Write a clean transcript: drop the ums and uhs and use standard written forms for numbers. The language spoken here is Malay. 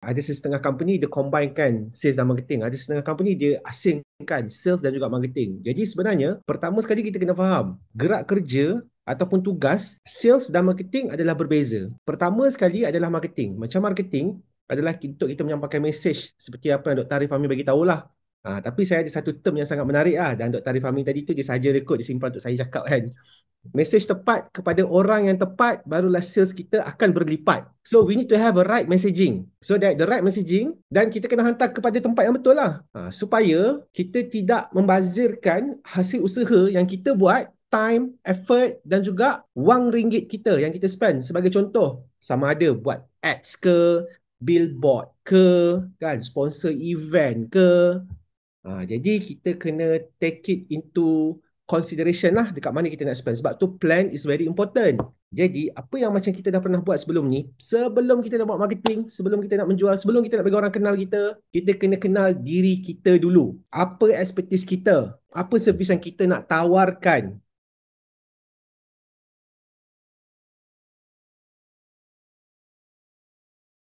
Ada setengah company dia combinekan sales dan marketing. Ada setengah company dia asingkan sales dan juga marketing. Jadi sebenarnya pertama sekali kita kena faham gerak kerja ataupun tugas sales dan marketing adalah berbeza. Pertama sekali adalah marketing. Macam marketing adalah untuk kita menyampaikan message seperti apa yang Dr. Arif Amin bagi tahulah. Tapi saya ada satu term yang sangat menarik dan Dr. Arif Amin tadi tu dia sahaja rekod, dia simpan untuk saya cakap kan. Message tepat kepada orang yang tepat, barulah sales kita akan berlipat. So we need to have a right messaging. So that the right messaging, dan kita kena hantar kepada tempat yang betul lah. Supaya kita tidak membazirkan hasil usaha yang kita buat, time, effort dan juga wang ringgit kita yang kita spend. Sebagai contoh, sama ada buat ads ke, billboard ke, kan, sponsor event ke. Jadi kita kena take it into consideration lah dekat mana kita nak spend. Sebab tu plan is very important. Jadi apa yang macam kita dah pernah buat sebelum ni, sebelum kita nak buat marketing, sebelum kita nak menjual, sebelum kita nak bagi orang kenal kita kena kenal diri kita dulu. Apa expertise kita? Apa servis yang kita nak tawarkan?